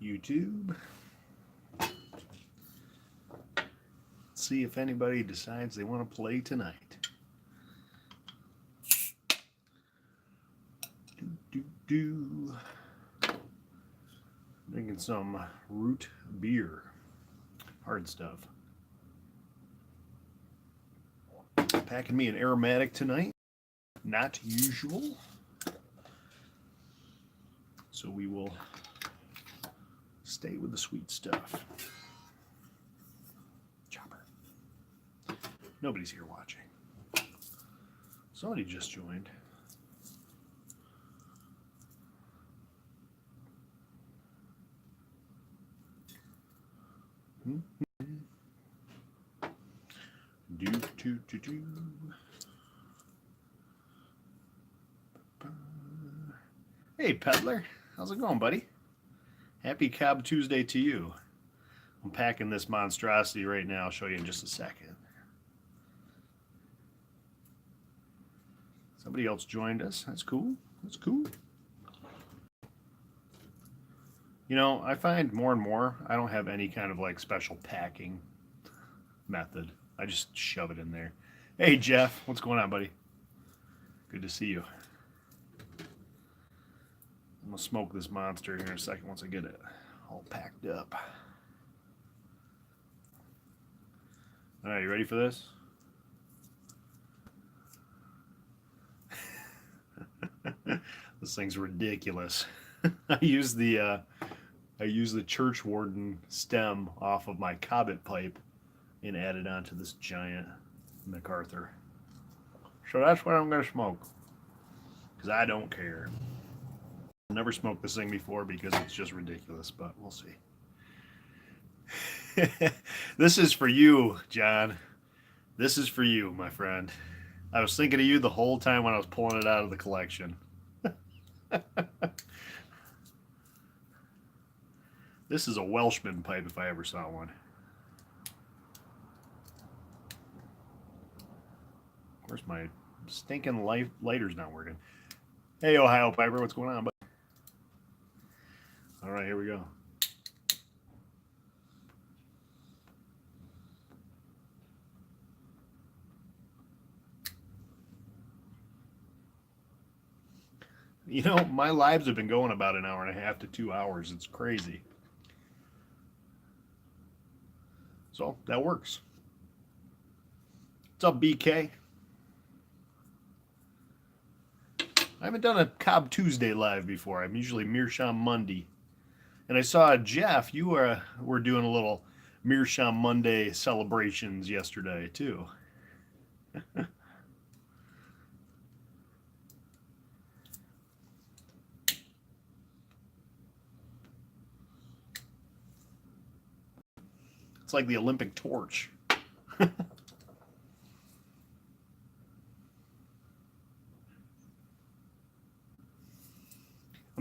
YouTube. See if anybody decides they want to play tonight. Drinking some root beer. Hard stuff. Packing me an aromatic tonight. Not usual. So we will stay with the sweet stuff. Chopper. Nobody's here watching. Somebody just joined. Hey, peddler. How's it going, buddy? Happy Cobb Tuesday to you. I'm packing this monstrosity right now. I'll show you in just a second. Somebody else joined us. That's cool. That's cool. You know, I find more and more I don't have any kind of like special packing method. I just shove it in there. Hey, Jeff. What's going on, buddy? Good to see you. I'm going to smoke this monster here in a second once I get it all packed up. All right, you ready for this? This thing's ridiculous. I use the church warden stem off of my Cobbett pipe and add it onto this giant MacArthur. So that's what I'm going to smoke, because I don't care. I've never smoked this thing before because it's just ridiculous, but we'll see. This is for you, John. This is for you, my friend. I was thinking of you the whole time when I was pulling it out of the collection. This is a Welshman pipe if I ever saw one. Of course, my stinking lighter's not working. Hey, Ohio Piper, what's going on, buddy? All right, here we go. You know, my lives have been going about an hour and a half to 2 hours. It's crazy. So that works. What's up, BK? I haven't done a Cobb Tuesday live before. I'm usually Meerschaum Monday. And I saw Jeff, you were doing a little Meerschaum Monday celebrations yesterday too. It's like the Olympic torch. I'm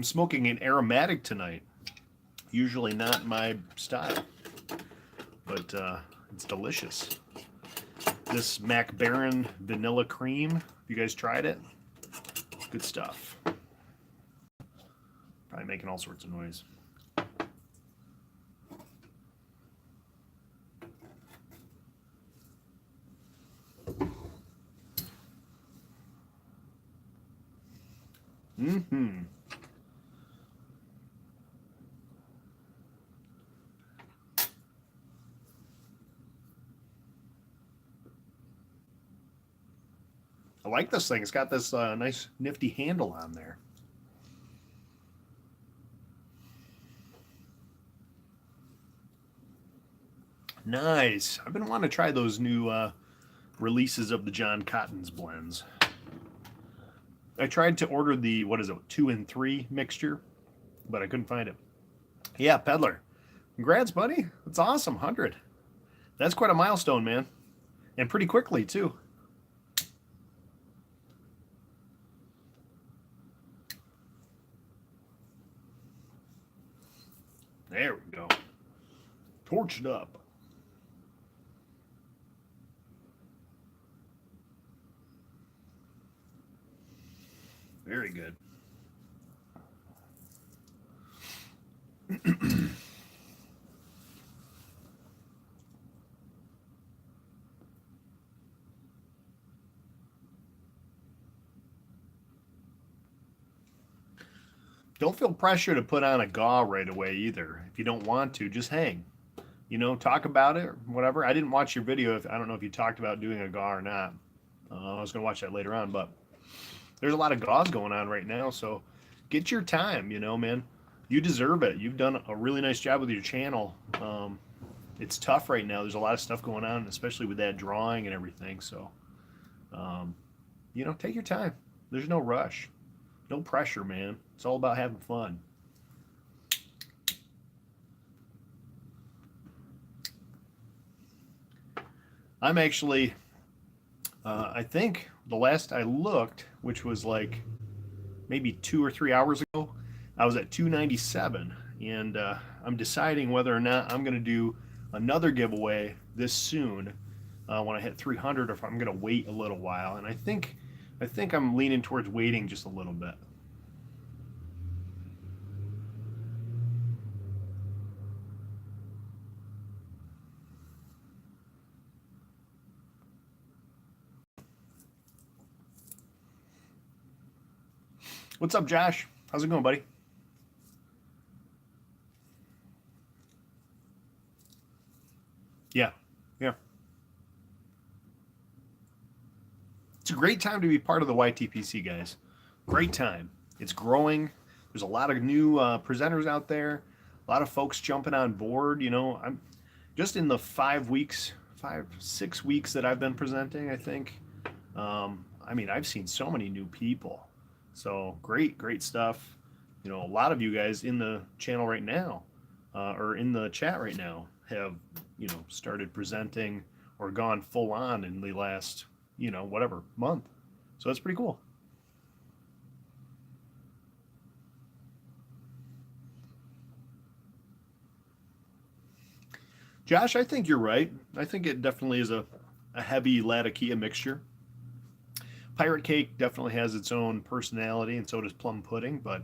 smoking an aromatic tonight. Usually not my style, but it's delicious. This Mac Baron Vanilla Cream, have you guys tried it? Good stuff. Probably making all sorts of noise. Mm-hmm. I like this thing. It's got this nice nifty handle on there. Nice. I've been wanting to try those new releases of the John Cotton's blends. I tried to order the, 2 and 3 mixture, but I couldn't find it. Yeah, Peddler. Congrats, buddy. That's awesome. 100. That's quite a milestone, man. And pretty quickly, too. There we go. Torch it up. Very good. Don't feel pressure to put on a gaw right away either. If you don't want to, just hang. You know, talk about it or whatever. I didn't watch your video. I don't know if you talked about doing a gaw or not. I was going to watch that later on, but there's a lot of gaws going on right now. So get your time, you know, man. You deserve it. You've done a really nice job with your channel. It's tough right now. There's a lot of stuff going on, especially with that drawing and everything. So, you know, take your time. There's no rush. No pressure, man. It's all about having fun. I'm actually, I think the last I looked, which was like maybe 2 or 3 hours ago, I was at 297, and I'm deciding whether or not I'm going to do another giveaway this soon when I hit 300, or if I'm going to wait a little while. And I think I'm leaning towards waiting just a little bit. What's up, Josh? How's it going, buddy? Yeah, yeah. It's a great time to be part of the YTPC, guys. Great time. It's growing. There's a lot of new presenters out there. A lot of folks jumping on board. You know, I'm just in the 5 weeks, 6 weeks that I've been presenting. I think. I mean, I've seen so many new people. So great stuff. You know, a lot of you guys in the channel right now, or in the chat right now, have, you know, started presenting or gone full on in the last, you know, whatever month. So that's pretty cool. Josh, I think you're right. I think it definitely is a heavy Latakia mixture. Pirate cake definitely has its own personality, and so does plum pudding. But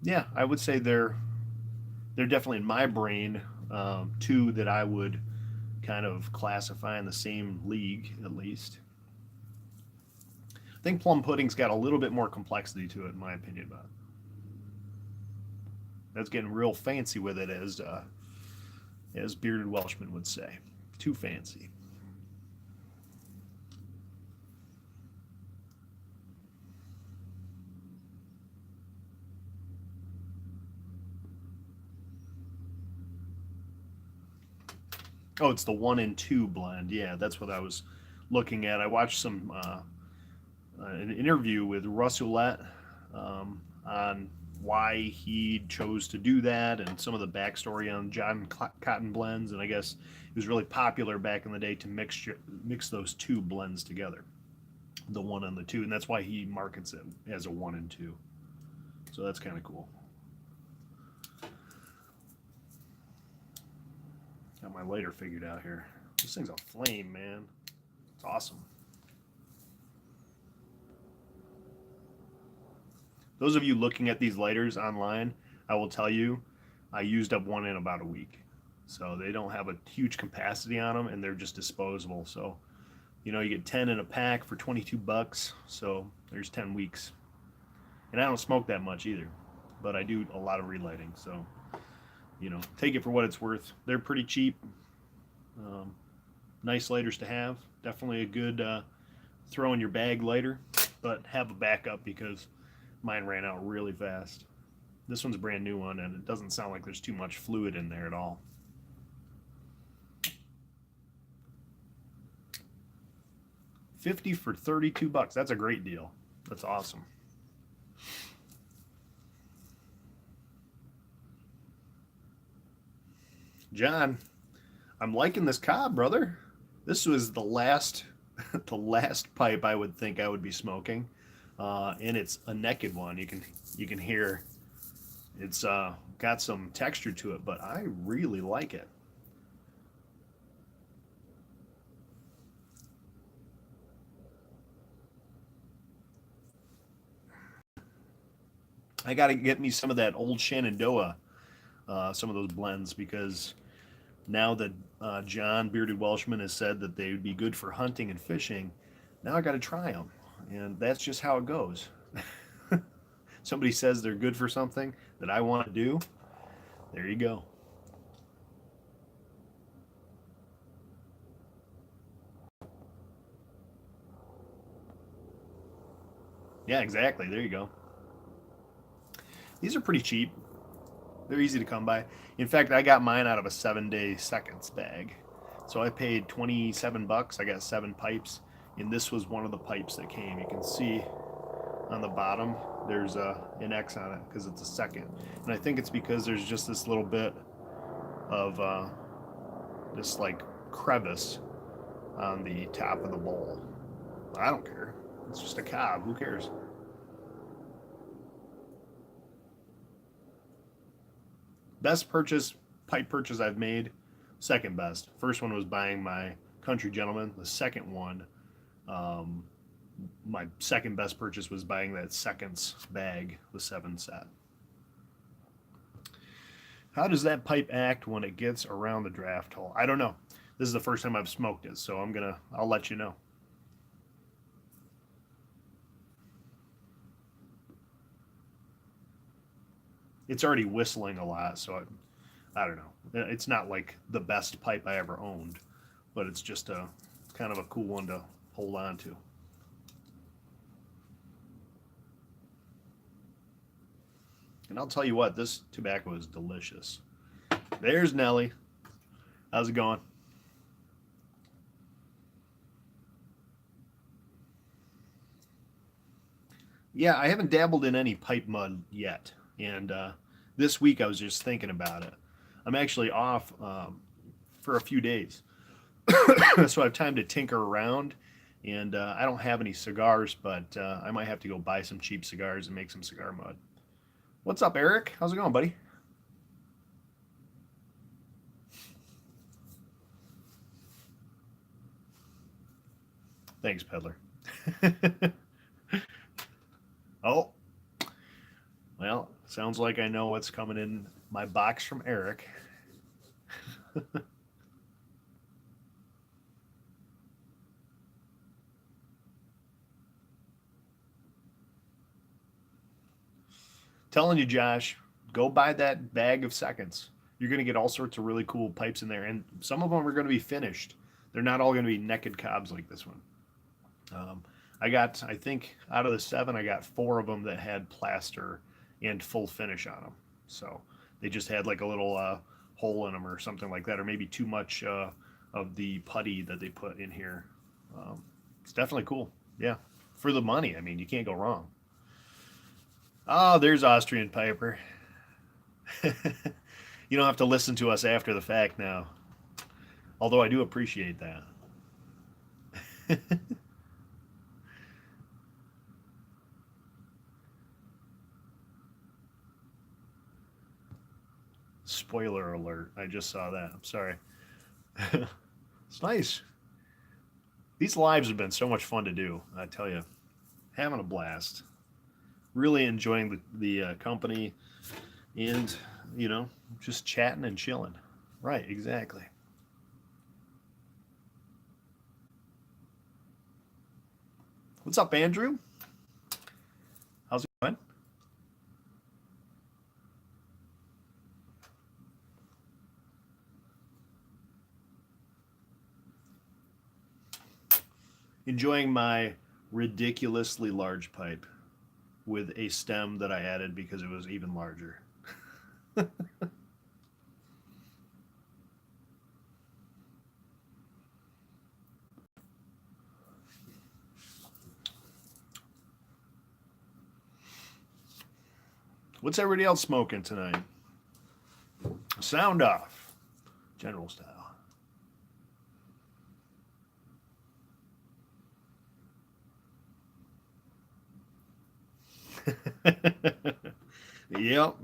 yeah, I would say they're definitely in my brain two that I would kind of classify in the same league, at least. I think plum pudding's got a little bit more complexity to it, in my opinion, but that's getting real fancy with it, as bearded Welshman would say. Too fancy. Oh, it's the 1 and 2 blend. Yeah, that's what I was looking at. I watched an interview with Russ Ouellette on why he chose to do that and some of the backstory on John Cotton blends. And I guess it was really popular back in the day to mix those two blends together, the 1 and the 2, and that's why he markets it as a 1 and 2. So that's kind of cool. Got my lighter figured out here. This thing's a flame, man. It's awesome. Those of you looking at these lighters online, I will tell you, I used up one in about a week. So they don't have a huge capacity on them, and they're just disposable. So, you know, you get 10 in a pack for 22 bucks. So there's 10 weeks. And I don't smoke that much either, but I do a lot of relighting. So, you know, take it for what it's worth. They're pretty cheap. Nice lighters to have. Definitely a good throw in your bag lighter, but have a backup because mine ran out really fast. This one's a brand new one, and it doesn't sound like there's too much fluid in there at all. $50 for 32 bucks. That's a great deal. That's awesome. John, I'm liking this cob, brother. This was the last the last pipe I would think I would be smoking, and it's a naked one. You can hear it's got some texture to it, but I really like it. I got to get me some of that old Shenandoah, some of those blends, because now that John Bearded Welshman has said that they would be good for hunting and fishing, now I got to try them, and that's just how it goes. somebody says they're good for something that I want to do, there you go. Yeah, exactly. There you go. These are pretty cheap. They're easy to come by. In fact, I got mine out of a 7-day seconds bag. So I paid 27 bucks. I got 7 pipes, and this was one of the pipes that came. You can see on the bottom there's an X on it because it's a second. And I think it's because there's just this little bit of this like crevice on the top of the bowl. I don't care. It's just a cob. Who cares? Best pipe purchase I've made. Second best. First one was buying my Country Gentleman. The second one, um, my second best purchase was buying that seconds bag, the 7 set. How does that pipe act when it gets around the draft hole? I don't know. This is the first time I've smoked it, so I'll let you know. It's already whistling a lot, so I don't know. It's not like the best pipe I ever owned, but it's just a kind of a cool one to hold on to. And I'll tell you what, this tobacco is delicious. There's Nelly. How's it going? Yeah, I haven't dabbled in any pipe mud yet. And this week I was just thinking about it. I'm actually off for a few days. So I have time to tinker around. And I don't have any cigars, but I might have to go buy some cheap cigars and make some cigar mud. What's up, Eric? How's it going, buddy? Thanks, peddler. Oh, well, sounds like I know what's coming in my box from Eric. Telling you, Josh, go buy that bag of seconds. You're going to get all sorts of really cool pipes in there, and some of them are going to be finished. They're not all going to be naked cobs like this one. Um, I think, out of the 7, I got 4 of them that had plaster and full finish on them. So they just had like a little hole in them or something like that, or maybe too much of the putty that they put in here. It's definitely cool. Yeah, for the money. I mean, you can't go wrong. Oh, there's Austrian Piper. You don't have to listen to us after the fact now. Although I do appreciate that. Spoiler alert. I just saw that. I'm sorry. It's nice. These lives have been so much fun to do. I tell you, having a blast. Really enjoying the company and, just chatting and chilling. Right, exactly. What's up, Andrew? How's it going? Enjoying my ridiculously large pipe with a stem that I added because it was even larger. What's everybody else smoking tonight? Sound off, general style. Yep.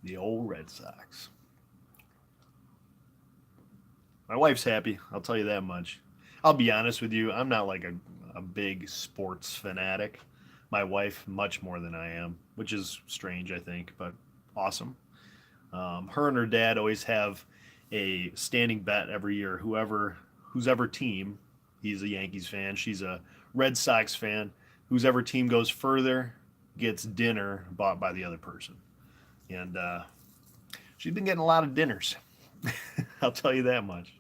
The old Red Sox. My wife's happy. I'll tell you that much. I'll be honest with you. I'm not like a big sports fanatic. My wife, much more than I am, which is strange, I think, but awesome. Her and her dad always have a standing bet every year. Who's ever team, he's a Yankees fan. She's a Red Sox fan. Whoever team goes further gets dinner bought by the other person. And she's been getting a lot of dinners. I'll tell you that much.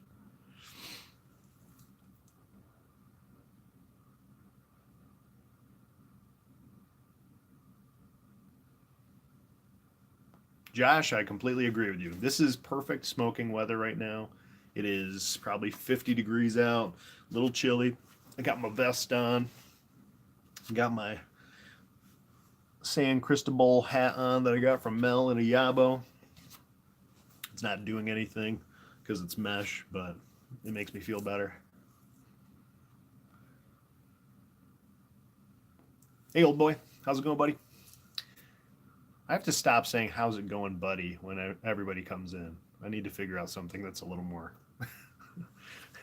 Josh, I completely agree with you. This is perfect smoking weather right now. It is probably 50 degrees out, a little chilly. I got my vest on. Got my San Cristobal hat on that I got from Mel in a Yabo. It's not doing anything because it's mesh, but it makes me feel better. Hey, old boy. How's it going, buddy? I have to stop saying "how's it going, buddy" when everybody comes in. I need to figure out something that's a little more,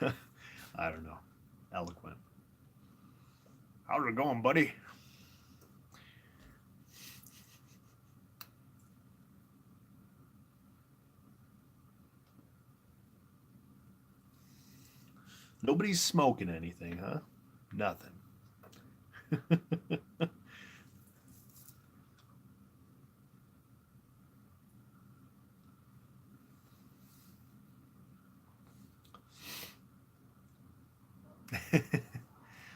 I don't know, eloquent. How's it going, buddy? Nobody's smoking anything, huh? Nothing.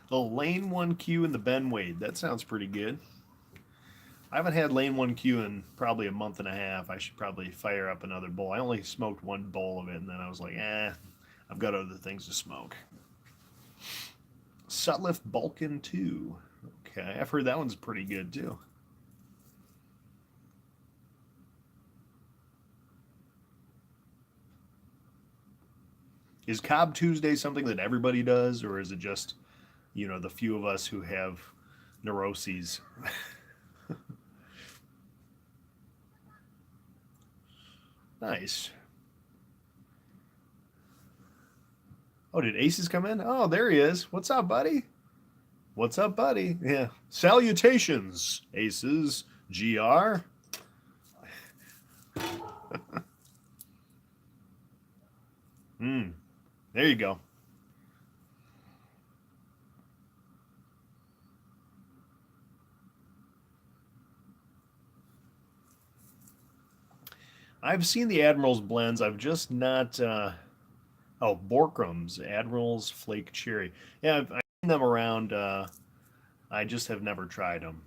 The Lane 1Q and the Ben Wade. That sounds pretty good. I haven't had Lane 1Q in probably a month and a half. I should probably fire up another bowl. I only smoked one bowl of it, and then I was like, I've got other things to smoke. Sutliff Balkan 2. Okay, I've heard that one's pretty good too. Is Cobb Tuesday something that everybody does, or is it just, the few of us who have neuroses? Nice. Oh, did Aces come in? Oh, there he is. What's up, buddy? What's up, buddy? Yeah. Salutations, Aces. GR. There you go. I've seen the Admiral's blends. I've just not. Borkram's Admiral's Flake Cherry. Yeah, I've seen them around. I just have never tried them.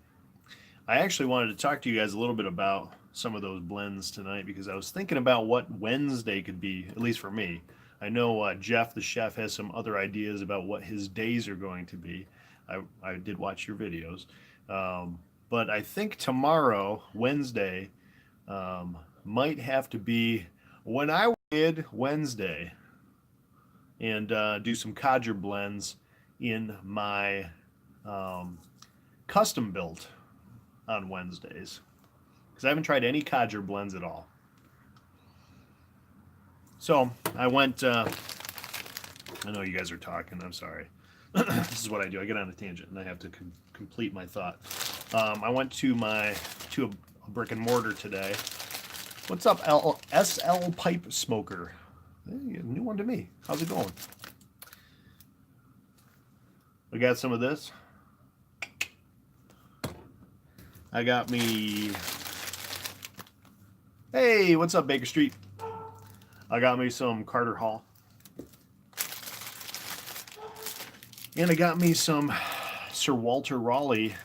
I actually wanted to talk to you guys a little bit about some of those blends tonight because I was thinking about what Wednesday could be, at least for me. I know Jeff, the chef, has some other ideas about what his days are going to be. I did watch your videos. But I think tomorrow, Wednesday, might have to be when I did Wednesday and do some codger blends in my custom built on Wednesdays because I haven't tried any codger blends at all. So I went, I know you guys are talking, I'm sorry. This is what I do. I get on a tangent and I have to complete my thought. I went to a brick and mortar today. What's up, SL Pipe Smoker? Hey, new one to me. How's it going? We got some of this. I got me. Hey, what's up, Baker Street? I got me some Carter Hall. And I got me some Sir Walter Raleigh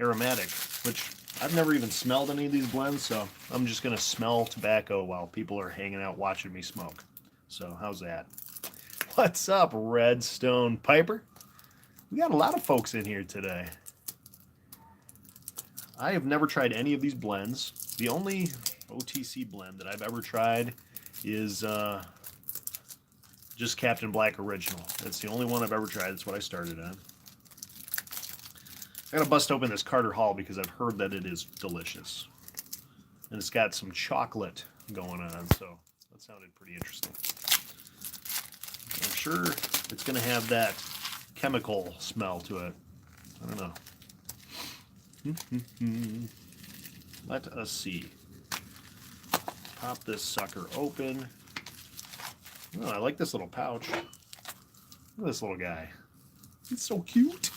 aromatic, which I've never even smelled any of these blends, so I'm just gonna smell tobacco while people are hanging out watching me smoke. So how's that? What's up, Redstone Piper? We got a lot of folks in here today. I have never tried any of these blends. The only OTC blend that I've ever tried is just Captain Black Original. That's the only one I've ever tried. That's what I started on. I gotta bust open this Carter Hall because I've heard that it is delicious. And it's got some chocolate going on, so that sounded pretty interesting. I'm sure it's gonna have that chemical smell to it. I don't know. Let us see. Pop this sucker open. Oh, I like this little pouch. Look at this little guy. It's so cute.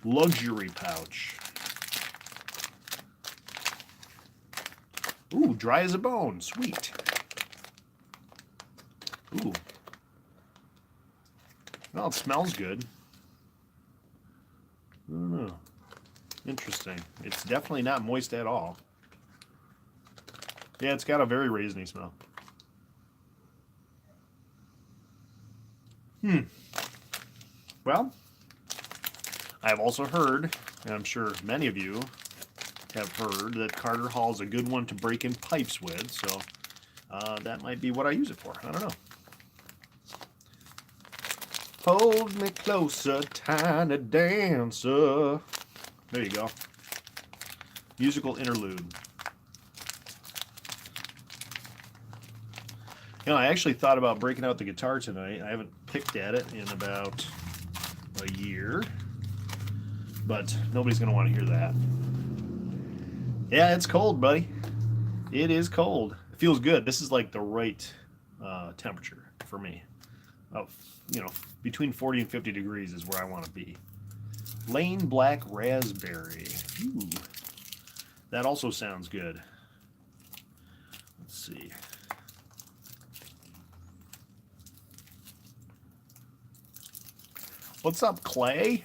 Luxury pouch. Ooh, dry as a bone. Sweet. Ooh. Well, it smells good. I don't know. Interesting. It's definitely not moist at all. Yeah, it's got a very raisiny smell. Well, I've also heard, and I'm sure many of you have heard, that Carter Hall is a good one to break in pipes with, so that might be what I use it for. I don't know. Hold me closer, tiny dancer. There you go. Musical interlude. You know, I actually thought about breaking out the guitar tonight. I haven't picked at it in about a year, but nobody's going to want to hear that. Yeah, it's cold, buddy. It is cold. It feels good. This is like the right temperature for me. You know, between 40 and 50 degrees is where I want to be. Lane Black Raspberry. Ooh, that also sounds good. Let's see. What's up, Clay?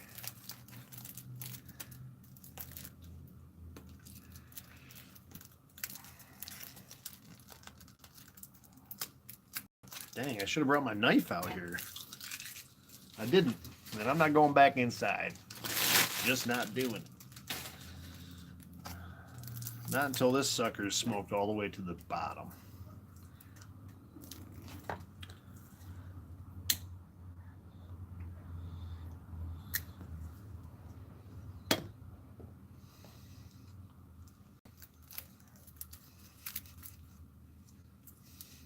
Dang, I should have brought my knife out here. I didn't, and I'm not going back inside. Just not doing it. Not until this sucker's smoked all the way to the bottom.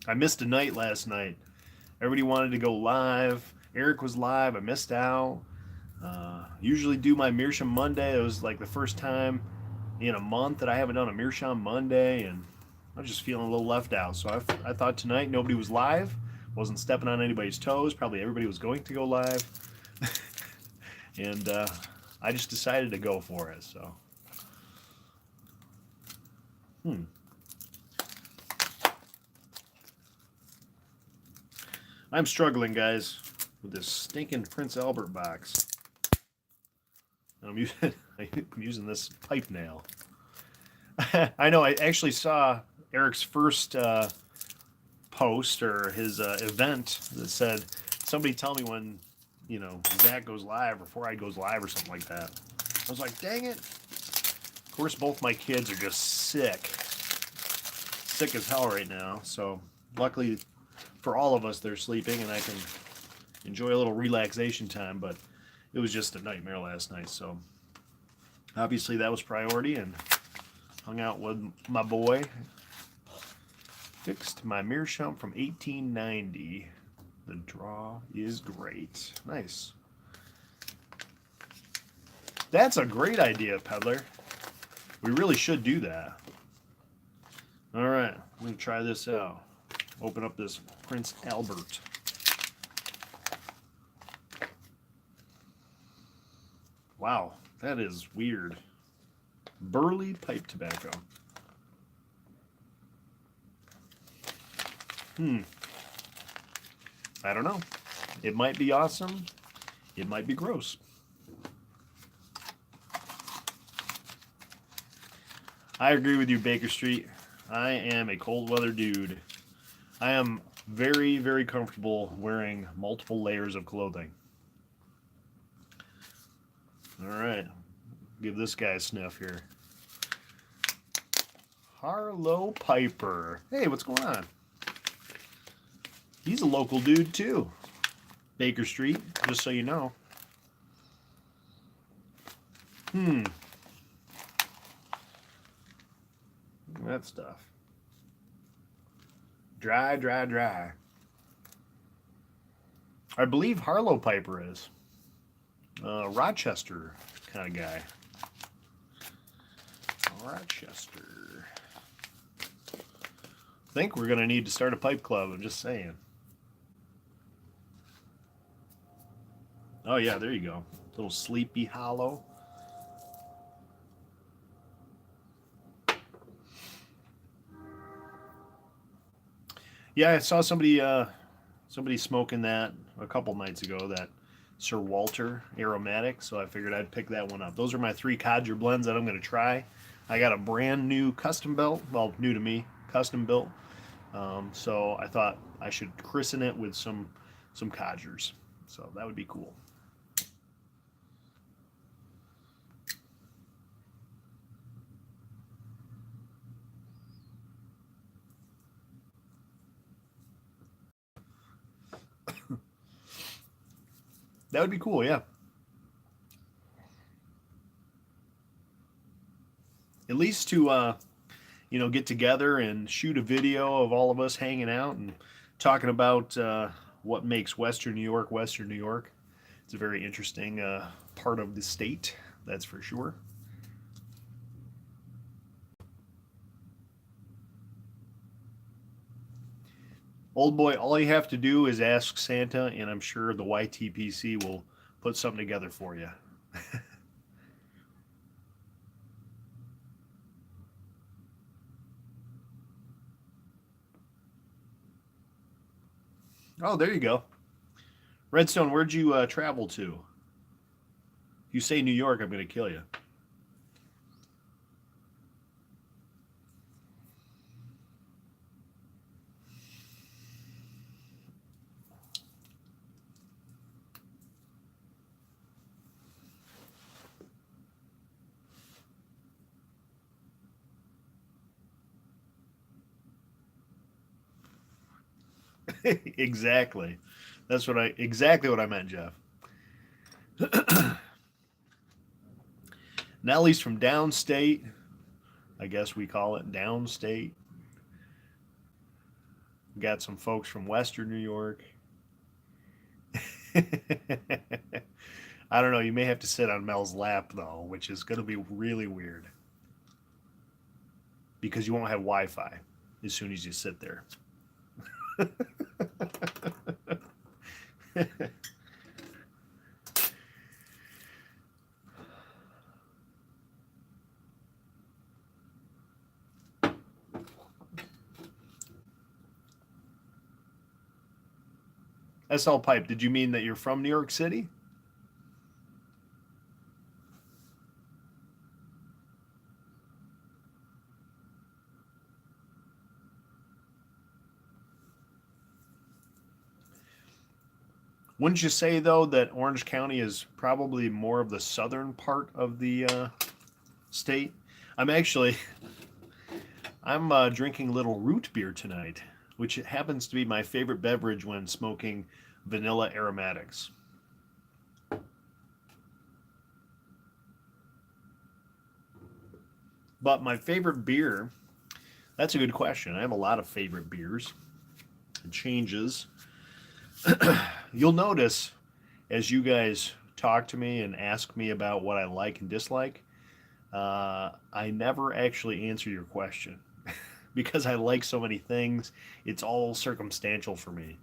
I missed a night last night. Everybody wanted to go live. Eric was live. I missed out. Usually do my Meerschaum Monday. It was like the first time in a month that I haven't done a Meerschaum Monday, and I was just feeling a little left out. So I thought tonight nobody was live. Wasn't stepping on anybody's toes. Probably everybody was going to go live. And I just decided to go for it. So. I'm struggling, guys, with this stinking Prince Albert box. I'm using this pipe nail. I know, I actually saw Eric's first post or his event that said, somebody tell me when, you know, Zach goes live or 4-Eyed goes live or something like that. I was like, dang it. Of course, both my kids are just sick as hell right now. So luckily for all of us, they're sleeping and I can enjoy a little relaxation time, but it was just a nightmare last night. So obviously that was priority, and hung out with my boy. Fixed my Meerschaum from 1890. The draw is great. Nice. That's a great idea, Peddler. We really should do that. All right, I'm going to try this out. Open up this Prince Albert. Wow, that is weird. Burley pipe tobacco. I don't know. It might be awesome. It might be gross. I agree with you, Baker Street. I am a cold weather dude. I am very, very comfortable wearing multiple layers of clothing. All right, give this guy a sniff here. Harlow Piper. Hey, what's going on? He's a local dude too. Baker Street, just so you know. That stuff. Dry, dry, dry. I believe Harlow Piper is. Rochester kind of guy. Rochester. I think we're going to need to start a pipe club, I'm just saying. Oh yeah, there you go. Little Sleepy Hollow. Yeah, I saw somebody smoking that a couple nights ago. That Sir Walter aromatic. So I figured I'd pick that one up. Those are my three codger blends that I'm going to try. I got a brand new custom built, well, new to me, custom built. So I thought I should christen it with some codgers. So that would be cool. That would be cool, yeah. At least to get together and shoot a video of all of us hanging out and talking about what makes Western New York Western New York. It's a very interesting part of the state, that's for sure. Old boy, all you have to do is ask Santa, and I'm sure the YTPC will put something together for you. Oh, there you go. Redstone, where'd you travel to? If you say New York, I'm going to kill you. Exactly. That's exactly what I meant, Jeff. Nellie's from downstate. I guess we call it downstate. Got some folks from Western New York. I don't know. You may have to sit on Mel's lap, though, which is going to be really weird because you won't have Wi Fi as soon as you sit there. SL Pipe, did you mean that you're from New York City? Wouldn't you say, though, that Orange County is probably more of the southern part of the state? I'm actually, I'm drinking a little root beer tonight, which happens to be my favorite beverage when smoking vanilla aromatics. But my favorite beer, that's a good question. I have a lot of favorite beers. It changes. You'll notice as you guys talk to me and ask me about what I like and dislike, I never actually answer your question because I like so many things. It's all circumstantial for me.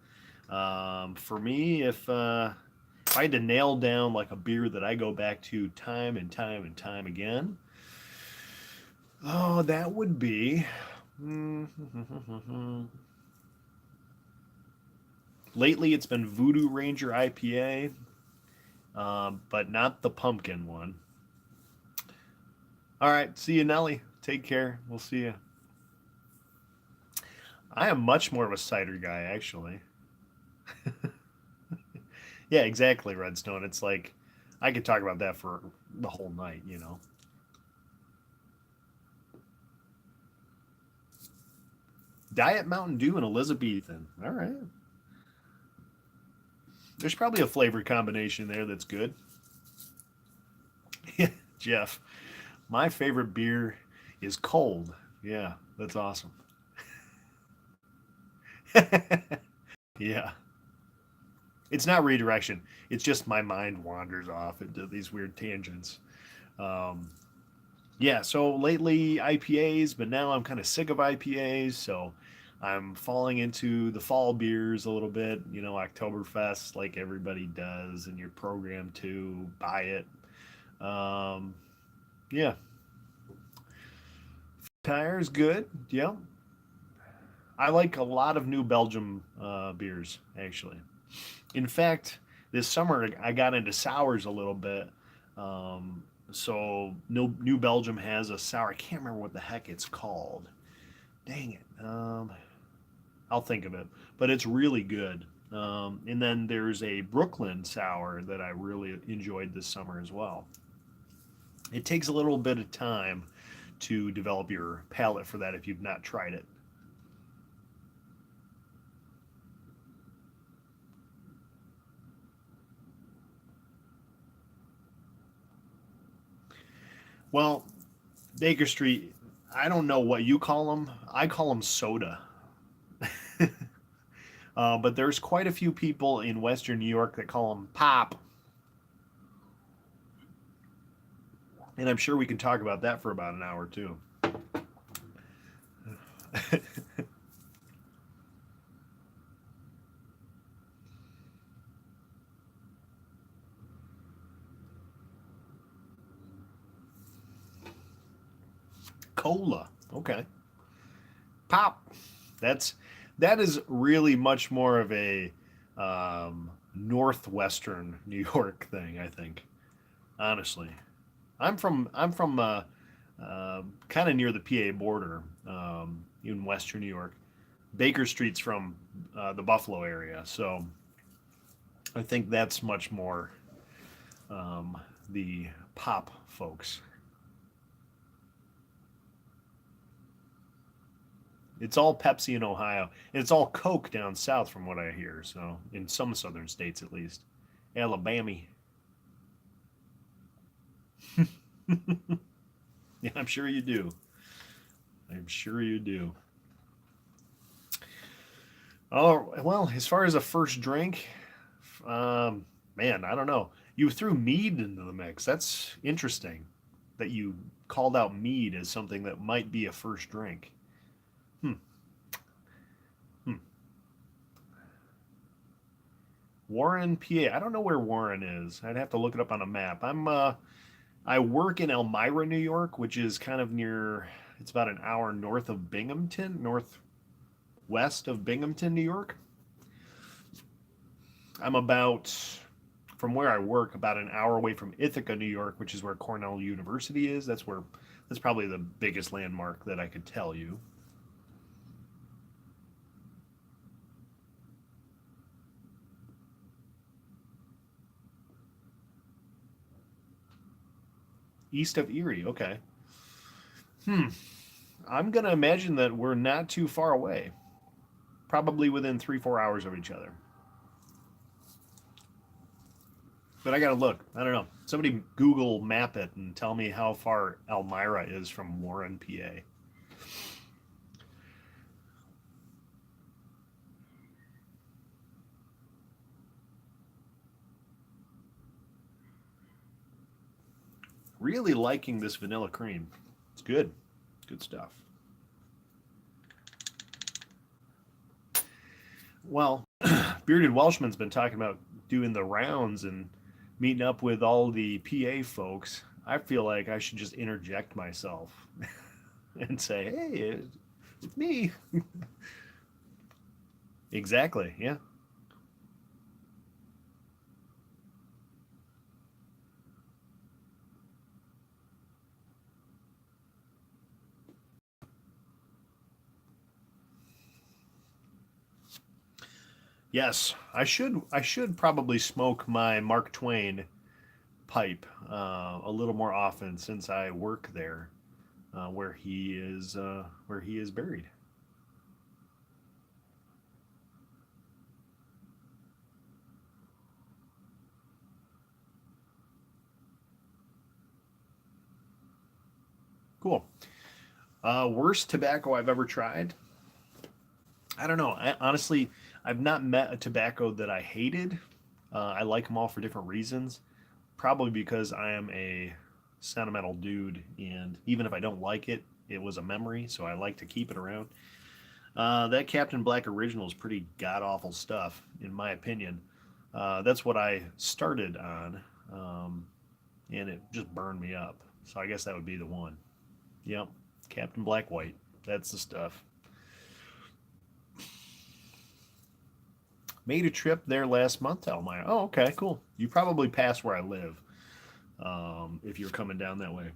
For me, if I had to nail down like a beer that I go back to time and time and time again, oh, that would be. Lately, it's been Voodoo Ranger IPA, but not the pumpkin one. All right, see you, Nelly. Take care. We'll see you. I am much more of a cider guy, actually. Yeah, exactly, Redstone. It's like I could talk about that for the whole night. Diet Mountain Dew and Elizabethan. All right. There's probably a flavor combination there that's good. Jeff, my favorite beer is cold. Yeah, that's awesome. Yeah. It's not redirection. It's just my mind wanders off into these weird tangents. Um, yeah, so lately IPAs, but now I'm kind of sick of IPAs. So I'm falling into the fall beers a little bit, you know, Oktoberfest, like everybody does, and you're programmed to buy it. Um, yeah, Tire's good. Yeah, I like a lot of New Belgium beers, actually. In fact, this summer I got into sours a little bit. Um, so New Belgium has a sour. I can't remember what the heck it's called. Dang it. I'll think of it. But it's really good. And then there's a Brooklyn sour that I really enjoyed this summer as well. It takes a little bit of time to develop your palate for that if you've not tried it. Well, Baker Street, I don't know what you call them. I call them soda. But there's quite a few people in Western New York that call them pop. And I'm sure we can talk about that for about an hour too. Cola. Okay. Pop. That's that is really much more of a northwestern New York thing, I think. Honestly, I'm from kind of near the PA border in western New York. Baker Street's from the Buffalo area, so I think that's much more the pop folks. It's all Pepsi in Ohio, and it's all Coke down south, from what I hear. So, in some southern states, at least, Alabama. Yeah, I'm sure you do. I'm sure you do. Oh well, as far as a first drink, man, I don't know. You threw mead into the mix. That's interesting. That you called out mead as something that might be a first drink. Hmm. Hmm. Warren, PA. I don't know where Warren is. I'd have to look it up on a map. I work in Elmira, New York, which is kind of near. It's about an hour north of Binghamton, northwest of Binghamton, New York. I'm about from where I work about an hour away from Ithaca, New York, which is where Cornell University is. That's probably the biggest landmark that I could tell you. East of Erie. Okay. Hmm. I'm gonna imagine that we're not too far away. Probably within 3-4 hours of each other. But I gotta look. I don't know. Somebody Google map it and tell me how far Elmira is from Warren, PA. Really liking this vanilla cream. It's good. Good stuff. Well, Bearded Welshman's been talking about doing the rounds and meeting up with all the PA folks. I feel like I should just interject myself and say, "Hey, it's me." Exactly. Yeah. Yes, I should probably smoke my Mark Twain pipe a little more often since I work there, where he is buried. Cool. Worst tobacco I've ever tried. I don't know. Honestly, I've not met a tobacco that I hated. I like them all for different reasons. Probably because I am a sentimental dude, and even if I don't like it, it was a memory, so I like to keep it around. That Captain Black original is pretty god awful stuff, in my opinion. That's what I started on, and it just burned me up. So I guess that would be the one. Yep, Captain Black White. That's the stuff. Made a trip there last month, Elmire. Oh, okay, cool. You probably passed where I live, if you're coming down that way.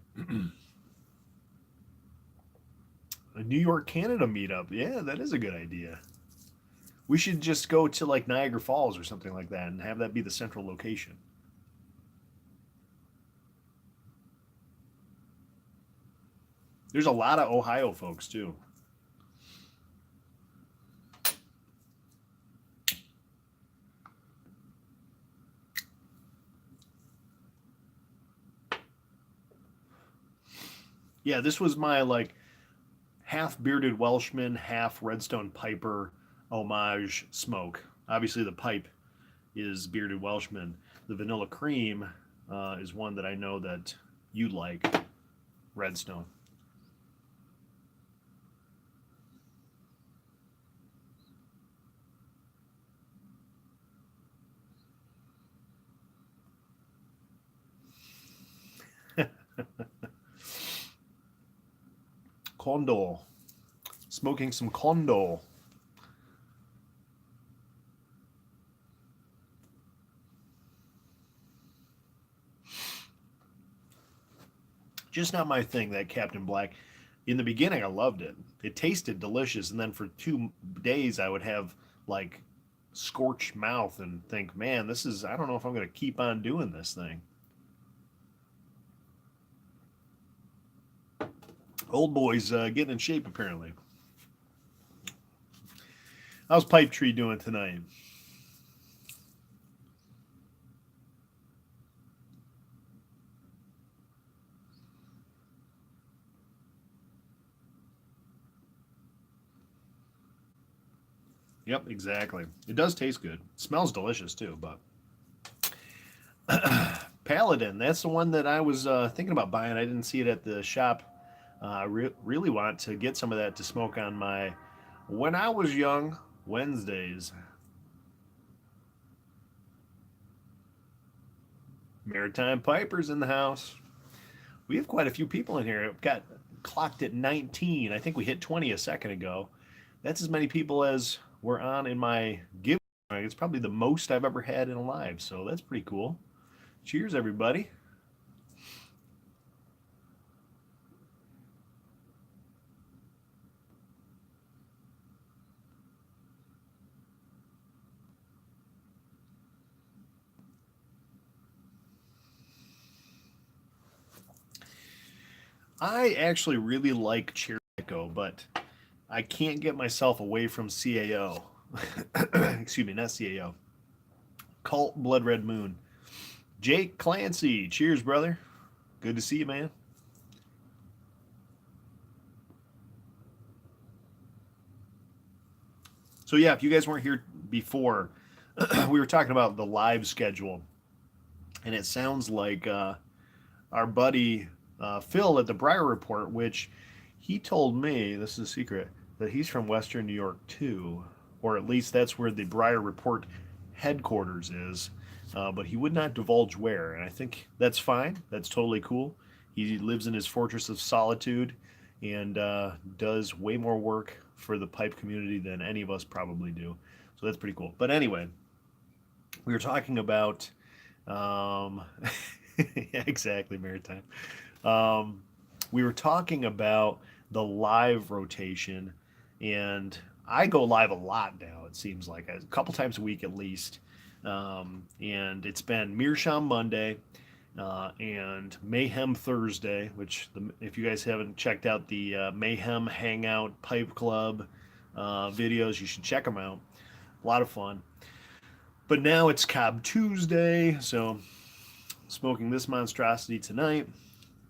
A New York, Canada meetup. Yeah, that is a good idea. We should just go to like Niagara Falls or something like that and have that be the central location. There's a lot of Ohio folks too. Yeah, this was my like half bearded Welshman, half Redstone Piper homage smoke. Obviously, the pipe is bearded Welshman. The vanilla cream is one that I know that you like, Redstone. Condor. Smoking some Condor. Just not my thing, that Captain Black. In the beginning, I loved it. It tasted delicious, and then for 2 days, I would have like scorched mouth and think, man, this is, I don't know if I'm going to keep on doing this thing. Old boy's getting in shape, apparently. How's Pipe Tree doing tonight? Yep, exactly. It does taste good. It smells delicious too, but Paladin, that's the one that I was thinking about buying. I didn't see it at the shop. I really want to get some of that to smoke on my when I was young Wednesdays. Maritime Pipers in the house. We have quite a few people in here. I've got clocked at 19. I think we hit 20 a second ago. That's as many people as were on in my give. It's probably the most I've ever had in a live, so that's pretty cool. Cheers, everybody. I actually really like Cherico, but I can't get myself away from CAO. Excuse me, not CAO. Cult Blood Red Moon. Jake Clancy, cheers, brother. Good to see you, man. So yeah, if you guys weren't here before, we were talking about the live schedule, and it sounds like our buddy Phil at the Briar Report, which he told me, this is a secret, that he's from Western New York too, or at least that's where the Briar Report headquarters is. But he would not divulge where, and I think that's fine. That's totally cool. He lives in his fortress of solitude and does way more work for the pipe community than any of us probably do. So that's pretty cool. But anyway, we were talking about, um, yeah, exactly, maritime. Um, we were talking about the live rotation, and I go live a lot now. It seems like a couple times a week at least. And it's been Meerschaum Monday and Mayhem Thursday, which if you guys haven't checked out the Mayhem Hangout Pipe Club videos, you should check them out. A lot of fun. But now it's Cobb Tuesday, so smoking this monstrosity tonight.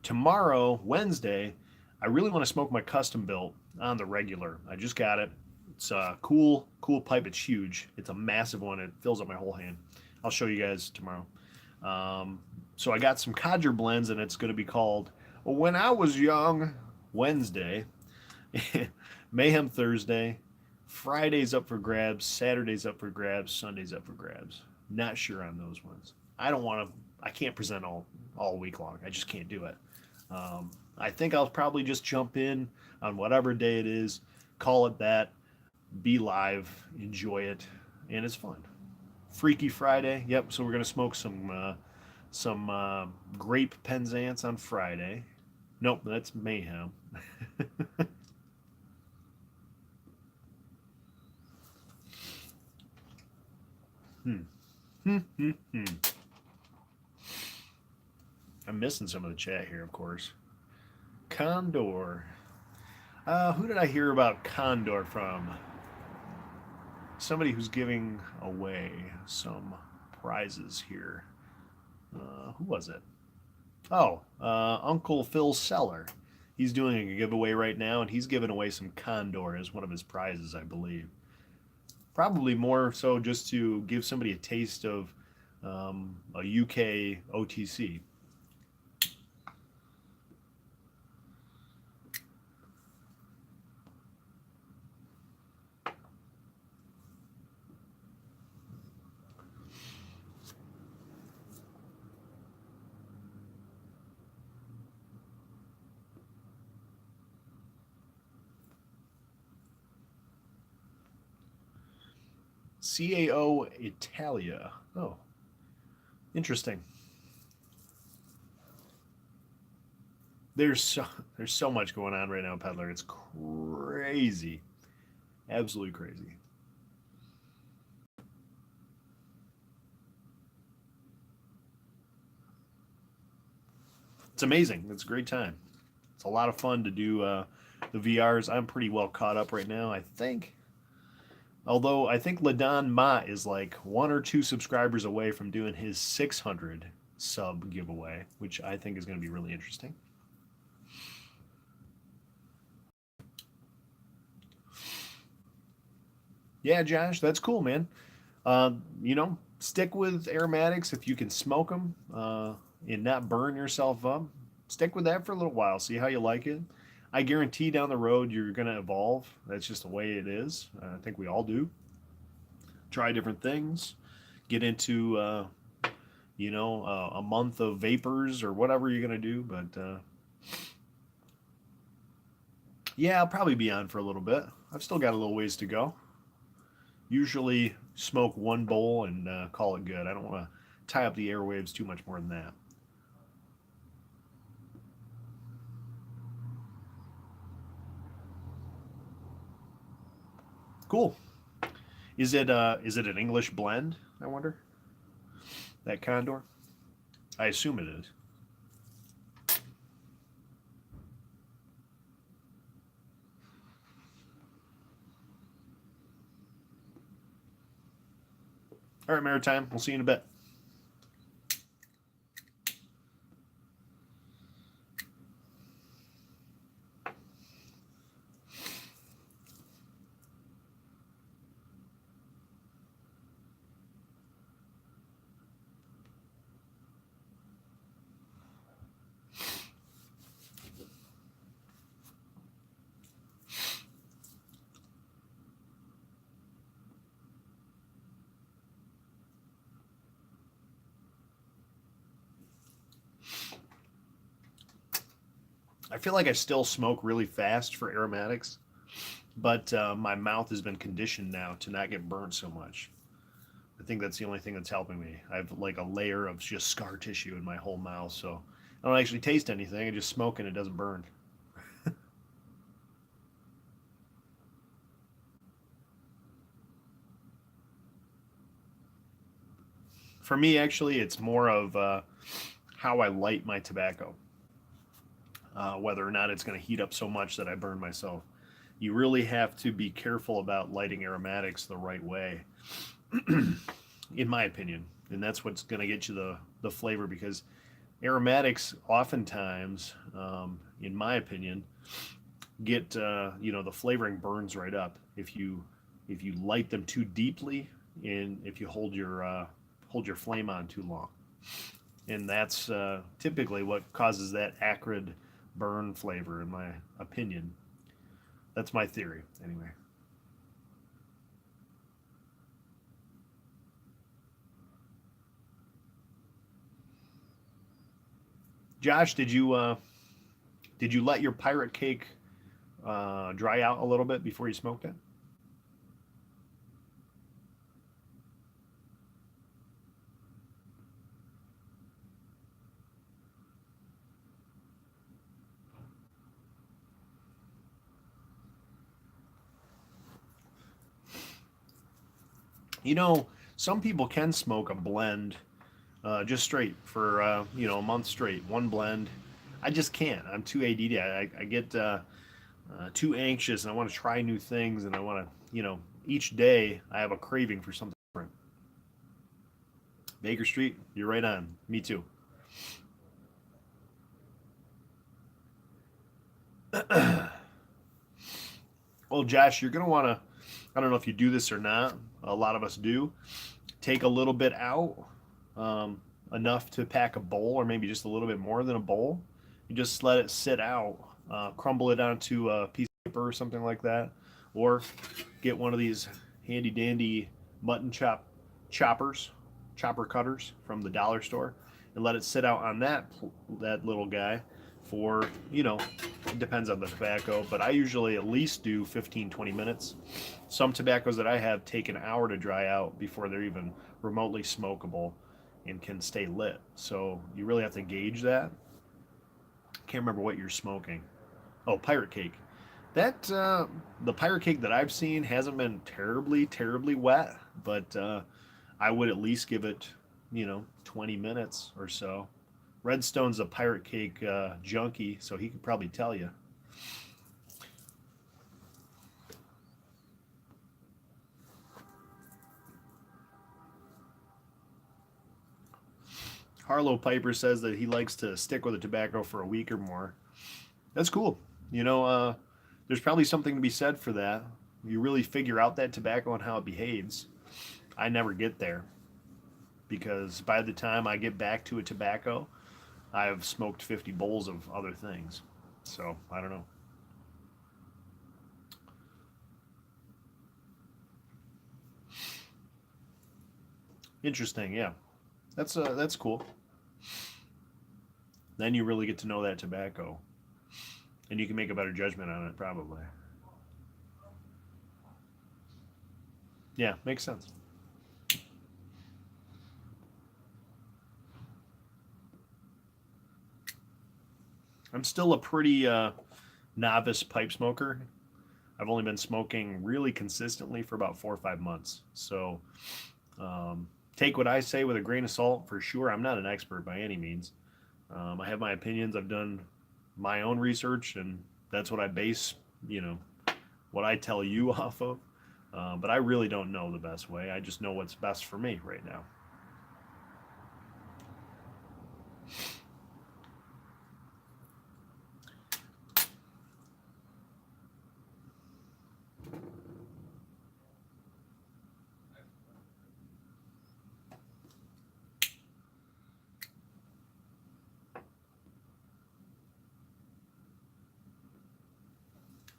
Tomorrow, Wednesday, I really want to smoke my custom built on the regular. I just got it. It's a cool pipe. It's huge. It's a massive one. It fills up my whole hand. I'll show you guys tomorrow. So I got some codger blends, and it's going to be called When I Was Young Wednesday, Mayhem Thursday, Friday's up for grabs, Saturday's up for grabs, Sunday's up for grabs. Not sure on those ones. I don't want to. I can't present all week long. I just can't do it. I think I'll probably just jump in on whatever day it is, call it that, be live, enjoy it, and it's fun. Freaky Friday. Yep. So we're gonna smoke some grape Penzance on Friday. Nope, that's mayhem. Hmm. Hmm. Hmm. Hmm. I'm missing some of the chat here, of course. Condor. Who did I hear about Condor from? Somebody who's giving away some prizes here. Who was it? Oh, Uncle Phil Seller. He's doing a giveaway right now, and he's giving away some Condor as one of his prizes, I believe. Probably more so just to give somebody a taste of a UK OTC. CAO Italia. Oh, interesting. There's so there's so much going on right now, Peddler. It's crazy, absolutely crazy. It's amazing. It's a great time. It's a lot of fun to do the VRs. I'm pretty well caught up right now, I think. Although I think Ladon Ma is like one or two subscribers away from doing his 600 sub giveaway, which I think is going to be really interesting. Yeah, Josh, that's cool, man. Stick with aromatics if you can smoke them and not burn yourself up. Stick with that for a little while. See how you like it. I guarantee down the road you're going to evolve. That's just the way it is. I think we all do. Try different things. Get into, a month of vapors or whatever you're going to do. But yeah, I'll probably be on for a little bit. I've still got a little ways to go. Usually smoke one bowl and call it good. I don't want to tie up the airwaves too much more than that. Cool. Is it an English blend? I wonder. That Condor. I assume it is. All right, Maritime. We'll see you in a bit. I feel like I still smoke really fast for aromatics, but my mouth has been conditioned now to not get burnt so much. I think that's the only thing that's helping me. I have like a layer of just scar tissue in my whole mouth, so I don't actually taste anything. I just smoke and it doesn't burn. For me, actually, it's more of how I light my tobacco, whether or not it's going to heat up so much that I burn myself. You really have to be careful about lighting aromatics the right way, in my opinion. And that's what's going to get you the flavor because aromatics oftentimes, in my opinion, get the flavoring burns right up if you light them too deeply and if you hold your flame on too long, and that's typically what causes that acrid burn flavor, in my opinion. That's my theory, anyway. Josh, did you let your pirate cake dry out a little bit before you smoked it? You know, some people can smoke a blend just straight for a month straight, one blend. I just can't. I'm too ADD. I get too anxious, and I want to try new things, and I want to, each day I have a craving for something different. Baker Street, you're right on. Me too. Well, Josh, you're gonna want to. I don't know if you do this or not. A lot of us do. Take a little bit out, um, enough to pack a bowl, or maybe just a little bit more than a bowl. You just let it sit out. Crumble it onto a piece of paper or something like that, or get one of these handy dandy mutton choppers, chopper cutters from the dollar store, and let it sit out on that little guy for it depends on the tobacco, but I usually at least do 15-20 minutes. Some tobaccos that I have take an hour to dry out before they're even remotely smokable and can stay lit. So you really have to gauge that. Can't remember what you're smoking. Oh, pirate cake. That the pirate cake that I've seen hasn't been terribly wet, but I would at least give it 20 minutes or so. Redstone's a pirate cake junkie, so he could probably tell you. Harlow Piper says that he likes to stick with a tobacco for a week or more. That's cool. There's probably something to be said for that. You really figure out that tobacco and how it behaves. I never get there because by the time I get back to a tobacco, I've smoked 50 bowls of other things. So I don't know. Interesting. Yeah, that's cool. Then you really get to know that tobacco, and you can make a better judgment on it probably. Yeah, makes sense. I'm still a pretty novice pipe smoker. I've only been smoking really consistently for about 4 or 5 months. So take what I say with a grain of salt for sure. I'm not an expert by any means. I have my opinions. I've done my own research, and that's what I base, you know, what I tell you off of. But I really don't know the best way. I just know what's best for me right now.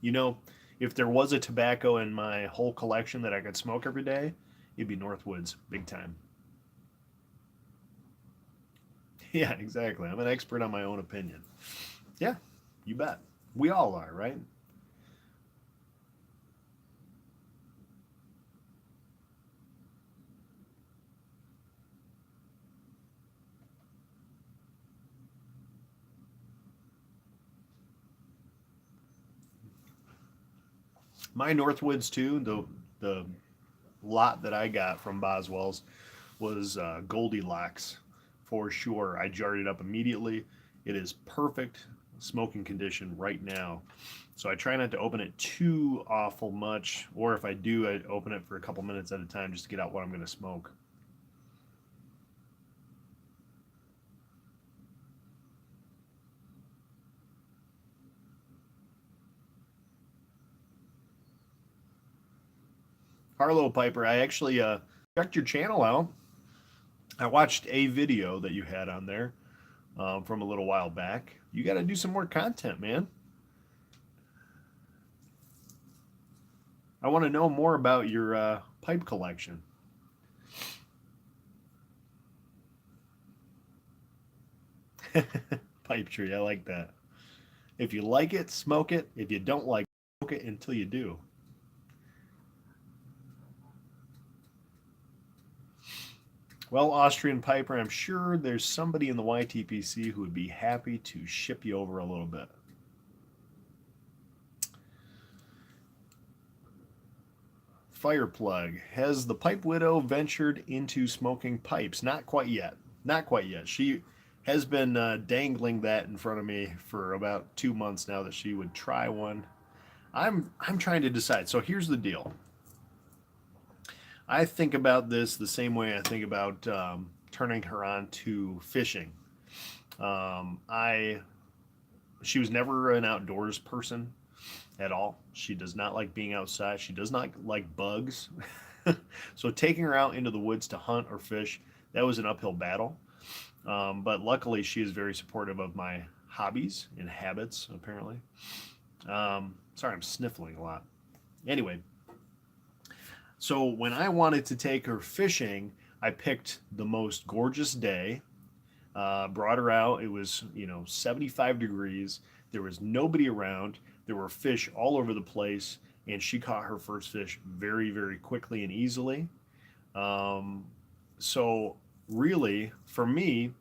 You know, if there was a tobacco in my whole collection that I could smoke every day, it'd be Northwoods, big time. Yeah, exactly. I'm an expert on my own opinion. Yeah, you bet. We all are, right? My Northwoods too. The lot that I got from Boswell's was Goldilocks for sure. I jarred it up immediately. It is perfect smoking condition right now. So I try not to open it too awful much, or if I do, I open it for a couple minutes at a time just to get out what I'm going to smoke. Harlow Piper, I actually checked your channel out. I watched a video that you had on there from a little while back. You got to do some more content, man. I want to know more about your pipe collection. pipe tree. I like that. If you like it, smoke it. If you don't like it, smoke it until you do. Well, Austrian Piper, I'm sure there's somebody in the YTPC who would be happy to ship you over a little bit. Fireplug. Has the Pipe Widow ventured into smoking pipes? Not quite yet. Not quite yet. She has been dangling that in front of me for about 2 months now that she would try one. I'm trying to decide. So here's the deal. I think about this the same way I think about turning her on to fishing. I She was never an outdoors person at all. She does not like being outside. She does not like bugs. So taking her out into the woods to hunt or fish, that was an uphill battle. But luckily, she is very supportive of my hobbies and habits, apparently. Sorry, I'm sniffling a lot. Anyway, so when I wanted to take her fishing, I picked the most gorgeous day, brought her out. It was, 75 degrees. There was nobody around. There were fish all over the place, and she caught her first fish very, very quickly and easily. Um, so, really, for me,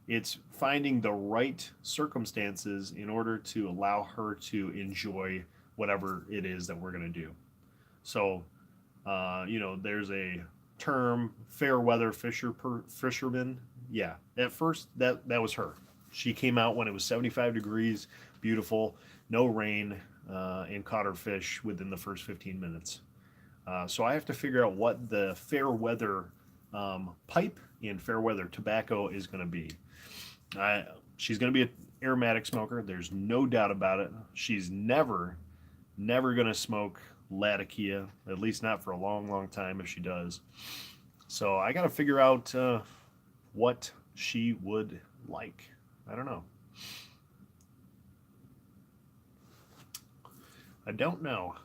it's finding the right circumstances in order to allow her to enjoy whatever it is that we're going to do. So, there's a term, fair weather fisherman. Yeah, at first that was her. She came out when it was 75 degrees, beautiful, no rain, and caught her fish within the first 15 minutes. So I have to figure out what the fair weather pipe and fair weather tobacco is going to be. She's going to be an aromatic smoker. There's no doubt about it. She's never going to smoke Latakia, at least not for a long, long time if she does. So I got to figure out what she would like. I don't know. I don't know.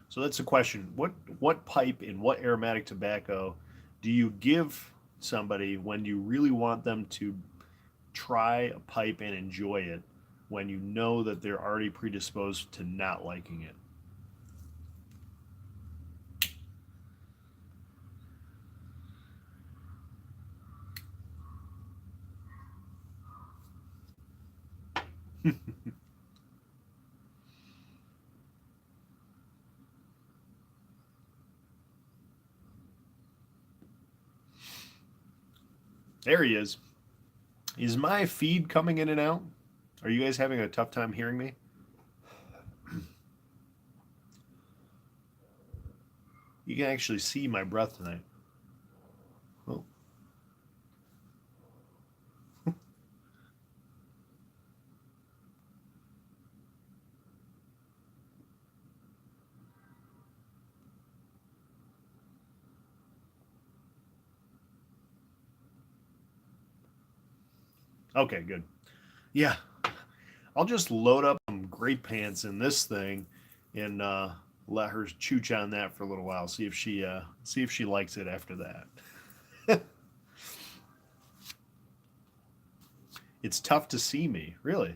So that's the question. What pipe and what aromatic tobacco do you give somebody when you really want them to try a pipe and enjoy it, when you know that they're already predisposed to not liking it? There he is. Is my feed coming in and out? Are you guys having a tough time hearing me? You can actually see my breath tonight. Oh. Okay, good. Yeah, I'll just load up some grape pants in this thing and let her chooch on that for a little while. See if she likes it after that. It's tough to see me, really.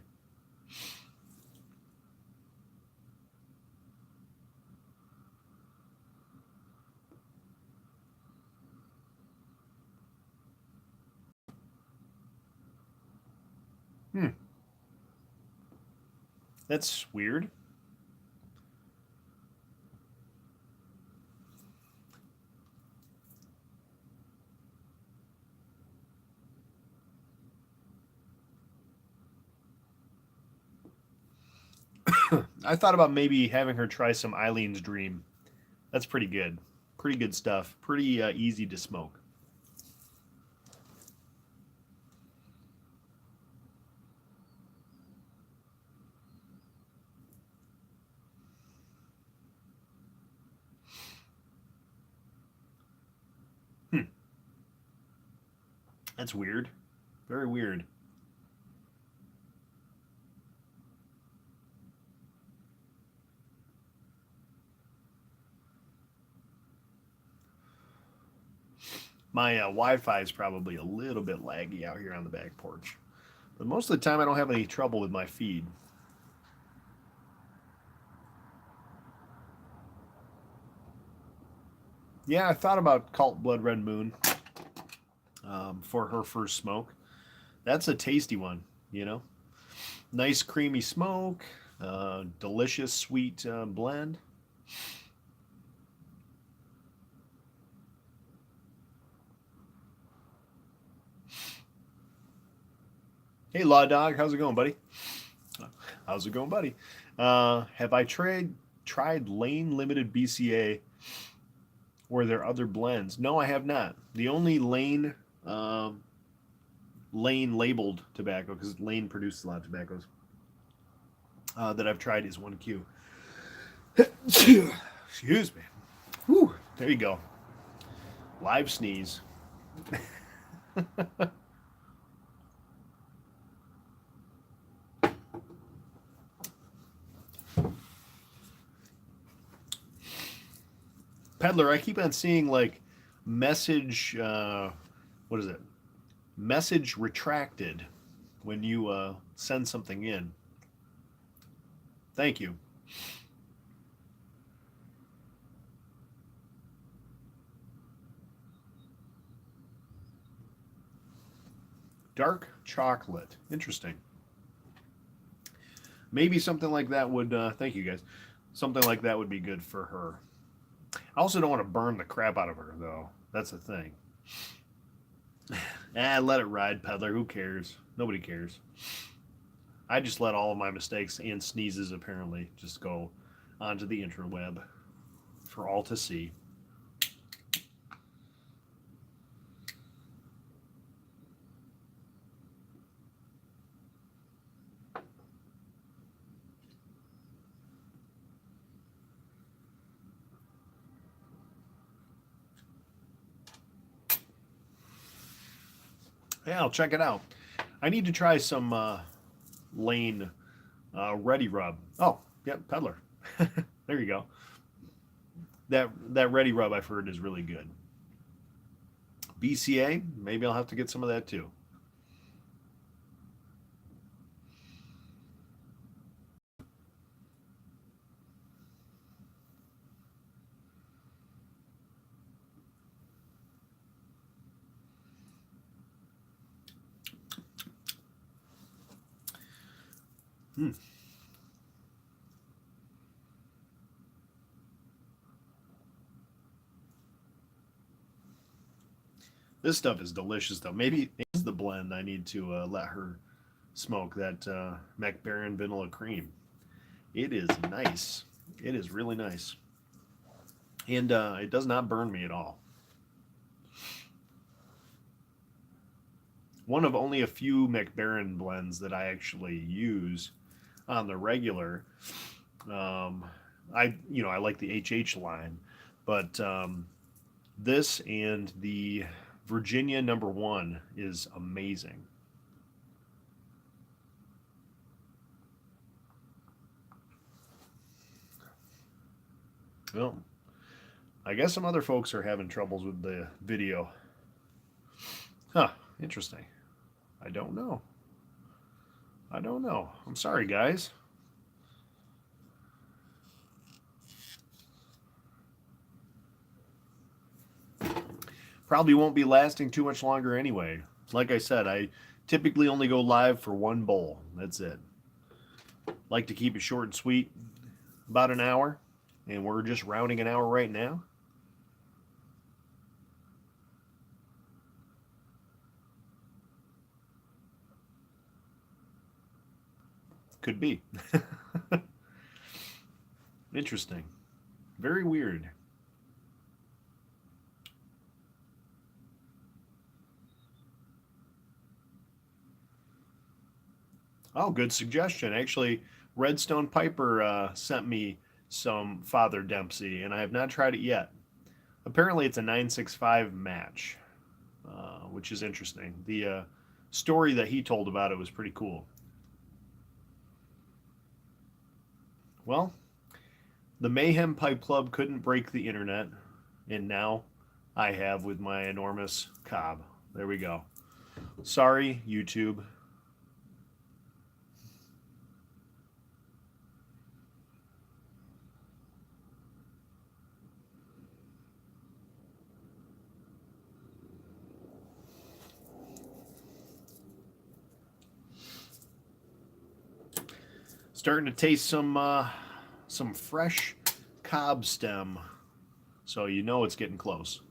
Hmm, that's weird. I thought about maybe having her try some Eileen's Dream. That's pretty good. Pretty good stuff. Pretty easy to smoke. Hmm, that's weird. Very weird. My Wi-Fi is probably a little bit laggy out here on the back porch. But most of the time, I don't have any trouble with my feed. Yeah, I thought about Cult Blood Red Moon for her first smoke. That's a tasty one, you know. Nice creamy smoke, delicious sweet blend. Hey, Law Dog, how's it going, buddy? How's it going, buddy? Have I tried Lane Limited BCA? Or there other blends? No, I have not. The only Lane labeled tobacco, because Lane produces a lot of tobaccos, that I've tried is 1Q. Excuse me. Whew, there you go. Live sneeze. Peddler, I keep on seeing like message, what is it? Message retracted when you send something in. Thank you. Dark chocolate. Interesting. Maybe something like that would, thank you guys. Something like that would be good for her. I also don't want to burn the crap out of her, though. That's the thing. Let it ride, Peddler. Who cares? Nobody cares. I just let all of my mistakes and sneezes, apparently, just go onto the interweb for all to see. Yeah, I'll check it out. I need to try some Lane Ready Rub. Oh, yeah, Peddler. There you go. That Ready Rub I've heard is really good. BCA, maybe I'll have to get some of that too. Hmm. This stuff is delicious, though. Maybe it's the blend I need to let her smoke, that McBaron Vanilla Cream. It is nice. It is really nice. And it does not burn me at all. One of only a few McBaron blends that I actually use on the regular. Um, I like the HH line, but this and the Virginia number one is amazing. Well, I guess some other folks are having troubles with the video. Huh, interesting. I don't know. I don't know. I'm sorry, guys. Probably won't be lasting too much longer anyway. Like I said, I typically only go live for one bowl. That's it. Like to keep it short and sweet, about an hour, and we're just rounding an hour right now. Could be. Interesting. Very weird. Oh, good suggestion. Actually, Redstone Piper sent me some Father Dempsey, and I have not tried it yet. Apparently, it's a 965 match, which is interesting. The story that he told about it was pretty cool. Well, the Mayhem Pipe Club couldn't break the internet, and now I have with my enormous cob. There we go. Sorry, YouTube. Starting to taste some fresh cob stem, so you know it's getting close.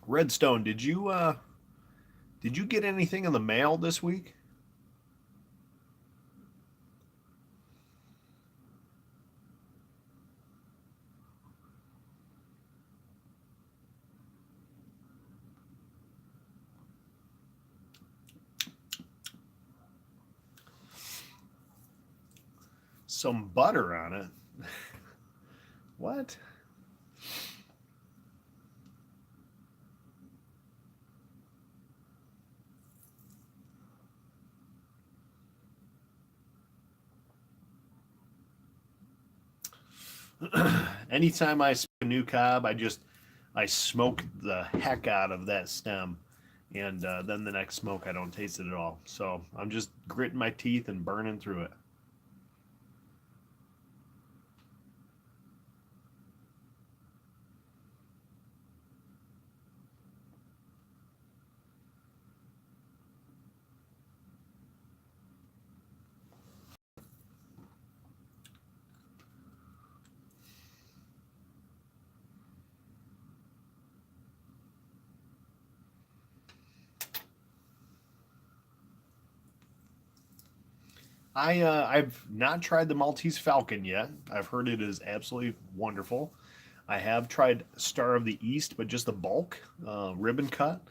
Redstone, did you get anything in the mail this week? Some butter on it. What? Anytime I smoke a new cob, I smoke the heck out of that stem, and then the next smoke I don't taste it at all. So I'm just gritting my teeth and burning through it. I've not tried the Maltese Falcon yet. I've heard it is absolutely wonderful. I have tried Star of the East, but just the bulk ribbon cut,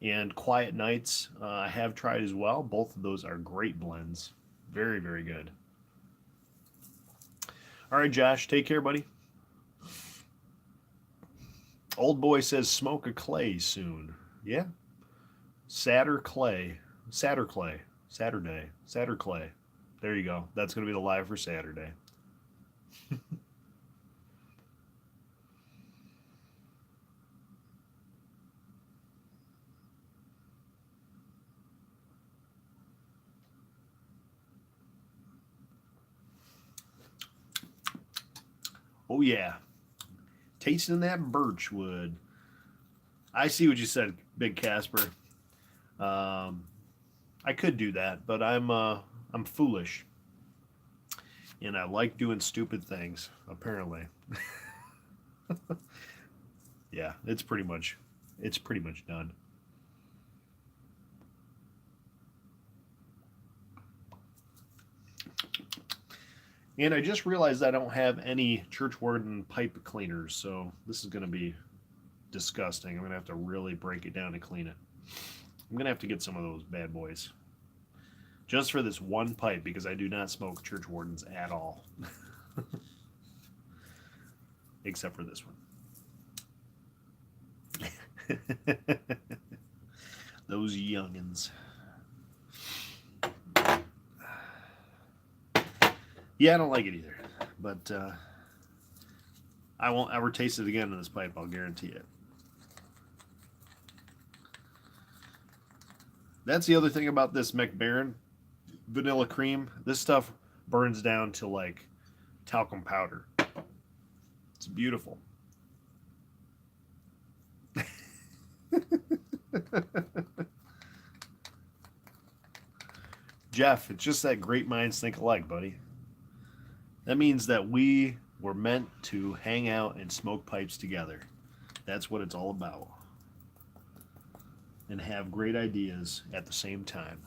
and Quiet Nights. I have tried as well. Both of those are great blends. Very, very good. All right, Josh, take care, buddy. Old boy says smoke a clay soon. Yeah, Sadder clay, sadder clay, Saturday, sadder clay. There you go. That's going to be the live for Saturday. Oh yeah, tasting that birch wood. I see what you said, Big Casper. Um, I could do that, but I'm foolish, and I like doing stupid things. Apparently, yeah, it's pretty much done. And I just realized I don't have any church warden pipe cleaners, so this is going to be disgusting. I'm going to have to really break it down and clean it. I'm going to have to get some of those bad boys just for this one pipe because I do not smoke church wardens at all, except for this one. Those youngins. Yeah, I don't like it either, but I won't ever taste it again in this pipe. I'll guarantee it. That's the other thing about this McBaron vanilla cream. This stuff burns down to like talcum powder. It's beautiful. Jeff, it's just that great minds think alike, buddy. That means that we were meant to hang out and smoke pipes together. That's what it's all about. And have great ideas at the same time.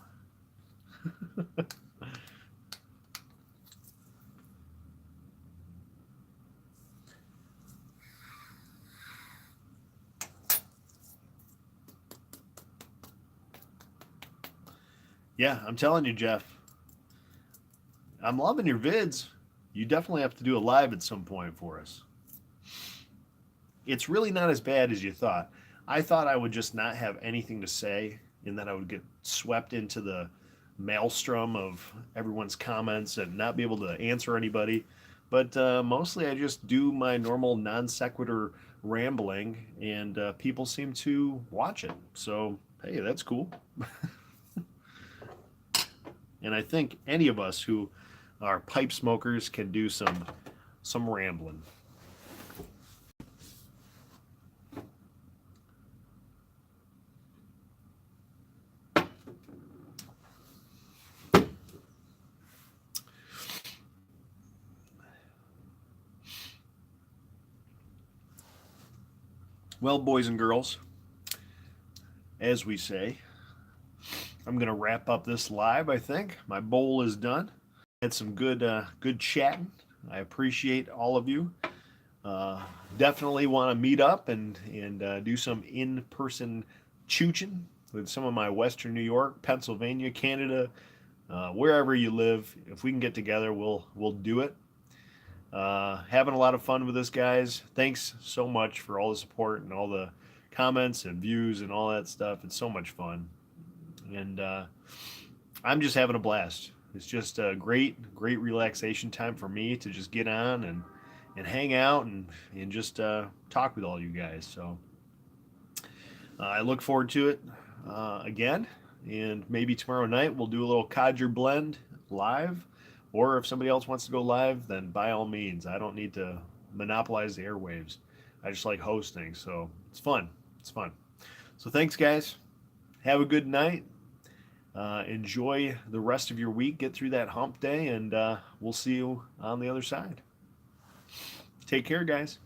Yeah, I'm telling you, Jeff, I'm loving your vids. You definitely have to do a live at some point for us. It's really not as bad as you thought. I thought I would just not have anything to say and that I would get swept into the maelstrom of everyone's comments and not be able to answer anybody. But mostly I just do my normal non sequitur rambling, and people seem to watch it. So, hey, that's cool. And I think any of us who are pipe smokers can do some rambling. Well, boys and girls, as we say, I'm going to wrap up this live, I think. My bowl is done. Had some good chatting. I appreciate all of you. Uh, Definitely want to meet up and do some in-person chooching with some of my Western New York, Pennsylvania, Canada, wherever you live. If we can get together, we'll do it. Having a lot of fun with this, guys. Thanks so much for all the support and all the comments and views and all that stuff. It's so much fun, and I'm just having a blast. It's just a great relaxation time for me to just get on and hang out and just talk with all you guys. So I look forward to it again, and maybe tomorrow night we'll do a little codger blend live. Or if somebody else wants to go live, then by all means. I don't need to monopolize the airwaves. I just like hosting, so it's fun. It's fun. So thanks, guys. Have a good night. Enjoy the rest of your week. Get through that hump day, and we'll see you on the other side. Take care, guys.